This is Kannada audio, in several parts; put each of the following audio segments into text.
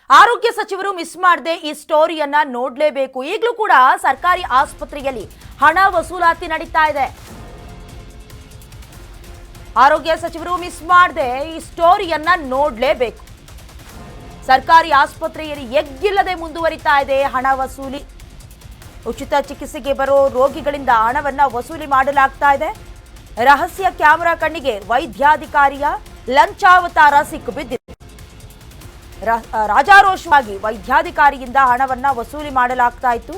ಆರೋಗ್ಯ ಸಚಿವರು ಮಿಸ್ ಮಾಡದೆ ಈ ಸ್ಟೋರಿಯನ್ನ ನೋಡಲೇಬೇಕು. ಈಗಲೂ ಕೂಡ ಸರ್ಕಾರಿ ಆಸ್ಪತ್ರೆಯಲ್ಲಿ ಹಣ ವಸೂಲಾತಿ ನಡೀತಾ ಇದೆ. ಆರೋಗ್ಯ ಸಚಿವರು ಮಿಸ್ ಮಾಡದೆ ಈ ಸ್ಟೋರಿಯನ್ನ ನೋಡಲೇಬೇಕು. ಸರ್ಕಾರಿ ಆಸ್ಪತ್ರೆಯಲ್ಲಿ ಎಗ್ಗಿಲ್ಲದೆ ಮುಂದುವರಿತಾ ಇದೆ ಹಣ ವಸೂಲಿ. ಉಚಿತ ಚಿಕಿತ್ಸೆಗೆ ಬರೋ ರೋಗಿಗಳಿಂದ ಹಣವನ್ನ ವಸೂಲಿ ಮಾಡಲಾಗ್ತಾ ಇದೆ. ರಹಸ್ಯ ಕ್ಯಾಮೆರಾ ಕಣ್ಣಿಗೆ ವೈದ್ಯಾಧಿಕಾರಿಯ ಲಂಚಾವತಾರ ಸಿಕ್ಕಿಬಿದ್ದಿದೆ. ರಾಜಾರೋಷವಾಗಿ ವೈದ್ಯಾಧಿಕಾರಿಯಿಂದ ಹಣವನ್ನ ವಸೂಲಿ ಮಾಡಲಾಗ್ತಾ ಇತ್ತು.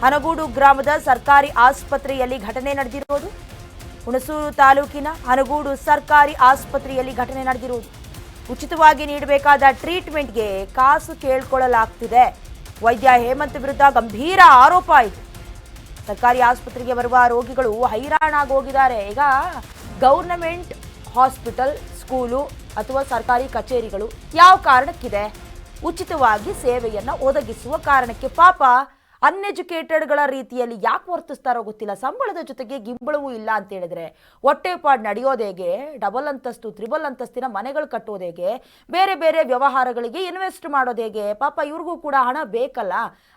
ಹನಗೂಡು ಗ್ರಾಮದ ಸರ್ಕಾರಿ ಆಸ್ಪತ್ರೆಯಲ್ಲಿ ಘಟನೆ ನಡೆದಿರೋದು. ಹುಣಸೂರು ತಾಲೂಕಿನ ಹನಗೂಡು ಸರ್ಕಾರಿ ಆಸ್ಪತ್ರೆಯಲ್ಲಿ ಘಟನೆ ನಡೆದಿರುವುದು. ಉಚಿತವಾಗಿ ನೀಡಬೇಕಾದ ಟ್ರೀಟ್ಮೆಂಟ್ಗೆ ಕಾಸು ಕೇಳ್ಕೊಳ್ಳಲಾಗ್ತಿದೆ. ವೈದ್ಯ ಹೇಮಂತ್ ವಿರುದ್ಧ ಗಂಭೀರ ಆರೋಪ ಆಯಿತು. ಸರ್ಕಾರಿ ಆಸ್ಪತ್ರೆಗೆ ಬರುವ ರೋಗಿಗಳು ಹೈರಾಣಾಗೋಗಿದ್ದಾರೆ. ಈಗ ಗೌರ್ನಮೆಂಟ್ ಹಾಸ್ಪಿಟಲ್, ಸ್ಕೂಲು ಅಥವಾ ಸರ್ಕಾರಿ ಕಚೇರಿಗಳು ಯಾವ ಕಾರಣಕ್ಕಿದೆ? ಉಚಿತವಾಗಿ ಸೇವೆಯನ್ನು ಒದಗಿಸುವ ಕಾರಣಕ್ಕೆ. ಪಾಪ ಅನ್ಎಜುಕೇಟೆಡ್ಗಳ ರೀತಿಯಲ್ಲಿ ಯಾಕೆ ವರ್ತಿಸ್ತಾರೋ ಗೊತ್ತಿಲ್ಲ. ಸಂಬಳದ ಜೊತೆಗೆ ಗಿಂಬಳವೂ ಇಲ್ಲ ಅಂತ ಹೇಳಿದ್ರೆ ಹೊಟ್ಟೆಪಾಡು ನಡೆಯೋದೇಗೆ? ಡಬಲ್ ಅಂತಸ್ತು, ತ್ರಿಬಲ್ ಅಂತಸ್ತಿನ ಮನೆಗಳು ಕಟ್ಟೋದೇಗೆ? ಬೇರೆ ಬೇರೆ ವ್ಯವಹಾರಗಳಿಗೆ ಇನ್ವೆಸ್ಟ್ ಮಾಡೋದೇಗೆ? ಪಾಪ ಇವ್ರಿಗೂ ಕೂಡ ಹಣ ಬೇಕಲ್ಲ.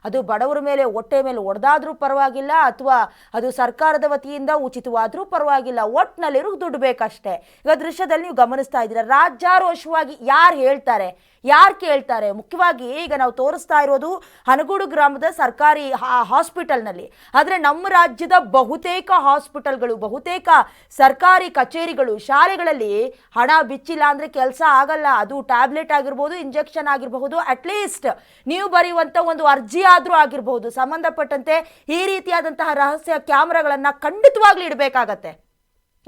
ಅದು ಬಡವರ ಮೇಲೆ ಹೊಟ್ಟೆ ಮೇಲೆ ಒಡೆದಾದ್ರೂ ಪರವಾಗಿಲ್ಲ, ಅಥವಾ ಅದು ಸರ್ಕಾರದ ವತಿಯಿಂದ ಉಚಿತವಾದ್ರೂ ಪರವಾಗಿಲ್ಲ. ಒಟ್ಟಿನಲ್ಲಿ ಇವ್ರಿಗೆ ದುಡ್ಡು ಬೇಕಷ್ಟೇ. ಈಗ ದೃಶ್ಯದಲ್ಲಿ ನೀವು ಗಮನಿಸ್ತಾ ಇದ್ದೀರಾ, ರಾಜಾರೋಷವಾಗಿ ಯಾರು ಹೇಳ್ತಾರೆ, ಯಾರು ಕೇಳ್ತಾರೆ? ಮುಖ್ಯವಾಗಿ ಈಗ ನಾವು ತೋರಿಸ್ತಾ ಇರೋದು ಹನಗೂಡು ಗ್ರಾಮದ ಸರ್ಕಾರಿ ಹಾಸ್ಪಿಟಲ್ನಲ್ಲಿ. ಆದರೆ ನಮ್ಮ ರಾಜ್ಯದ ಬಹುತೇಕ ಹಾಸ್ಪಿಟಲ್ಗಳು, ಬಹುತೇಕ ಸರ್ಕಾರಿ ಕಚೇರಿಗಳು, ಶಾಲೆಗಳಲ್ಲಿ ಹಣ ಬಿಚ್ಚಿಲ್ಲ ಅಂದರೆ ಕೆಲಸ ಆಗಲ್ಲ. ಅದು ಟ್ಯಾಬ್ಲೆಟ್ ಆಗಿರ್ಬೋದು, ಇಂಜೆಕ್ಷನ್ ಆಗಿರಬಹುದು, ಅಟ್ಲೀಸ್ಟ್ ನೀವು ಬರೆಯುವಂಥ ಒಂದು ಅರ್ಜಿ ಆದರೂ ಆಗಿರಬಹುದು. ಸಂಬಂಧಪಟ್ಟಂತೆ ಈ ರೀತಿಯಾದಂತಹ ರಹಸ್ಯ ಕ್ಯಾಮ್ರಾಗಳನ್ನು ಖಂಡಿತವಾಗ್ಲೂ ಇಡಬೇಕಾಗತ್ತೆ.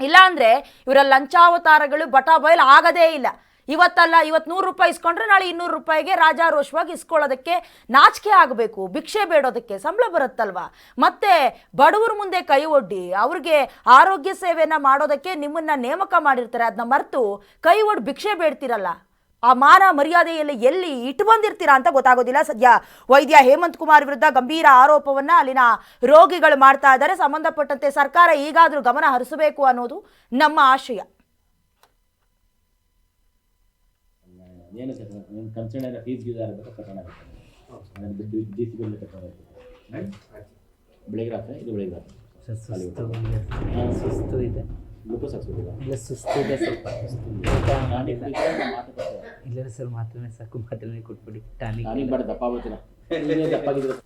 ಇಲ್ಲಾಂದರೆ ಇವರ ಲಂಚಾವತಾರಗಳು ಬಟಾ ಬಯಲು ಆಗದೇ ಇಲ್ಲ. ಇವತ್ತಲ್ಲ, ಇವತ್ತು 100 ರೂಪಾಯಿ ಇಸ್ಕೊಂಡ್ರೆ ನಾಳೆ 200 ರೂಪಾಯಿಗೆ ರಾಜಾರೋಷವಾಗಿ ಇಸ್ಕೊಳ್ಳೋದಕ್ಕೆ ನಾಚಿಕೆ ಆಗಬೇಕು. ಭಿಕ್ಷೆ ಬೇಡೋದಕ್ಕೆ ಸಂಬಳ ಬರುತ್ತಲ್ವಾ? ಮತ್ತೆ ಬಡವರ ಮುಂದೆ ಕೈ ಒಡ್ಡಿ ಅವ್ರಿಗೆ ಆರೋಗ್ಯ ಸೇವೆಯನ್ನು ಮಾಡೋದಕ್ಕೆ ನಿಮ್ಮನ್ನ ನೇಮಕ ಮಾಡಿರ್ತಾರೆ. ಅದನ್ನ ಮರೆತು ಕೈ ಒಡ್ಡಿ ಭಿಕ್ಷೆ ಬೇಡ್ತಿರಲ್ಲ. ಆ ಮಾನ ಮರ್ಯಾದೆಯಲ್ಲಿ ಎಲ್ಲಿ ಇಟ್ಟು ಬಂದಿರ್ತೀರಾ ಅಂತ ಗೊತ್ತಾಗೋದಿಲ್ಲ. ಸದ್ಯ ವೈದ್ಯ ಹೇಮಂತ್ ಕುಮಾರ್ ವಿರುದ್ಧ ಗಂಭೀರ ಆರೋಪವನ್ನು ಅಲ್ಲಿನ ರೋಗಿಗಳು ಮಾಡ್ತಾ ಇದ್ದಾರೆ. ಸಂಬಂಧಪಟ್ಟಂತೆ ಸರ್ಕಾರ ಈಗಾದರೂ ಗಮನ ಹರಿಸಬೇಕು ಅನ್ನೋದು ನಮ್ಮ ಆಶಯ. ಏನು ಸರ್ ಕನ್ಸರ್ನ್ ಎಲ್ಲ ಫೀಸ್ ಗೀಸ್ ಆಗಬೇಕು ಕಟ್ಟೋಣಾಗುತ್ತೆ. ಅದನ್ನು ಬಿಟ್ಟು ಡಿ ಸಿ ಬಿಲ್ ಕಟ್ಟೋಣಾಗುತ್ತೆ. ಬೆಳಿಗ್ಗೆ ರಾತ್ರಿ ಇದು ಬೆಳಿಗ್ಗೆ ರಾತ್ರಿ ಸುಸ್ತು ಇದೆ. ಗ್ಲೂಕೋಸ್ ಹಾಕ್ಸ್ಬಿಟ್ಟಿಲ್ಲ? ಇಲ್ಲ, ಸುಸ್ತು ಇದೆ ಸ್ವಲ್ಪ. ಮಾತು ಇಲ್ಲ ಸರ್, ಮಾತ್ರನೇ ಸಾಕು. ಮಾತ್ರನೇ ಕೊಟ್ಬಿಡಿ. ಟಾನಿಕ್ ಬೇಡ, ದಪ್ಪ ಆಗ್ಬಿಡ್ತೀನ. ದಪ್ಪಾಗಿದ್ರೆ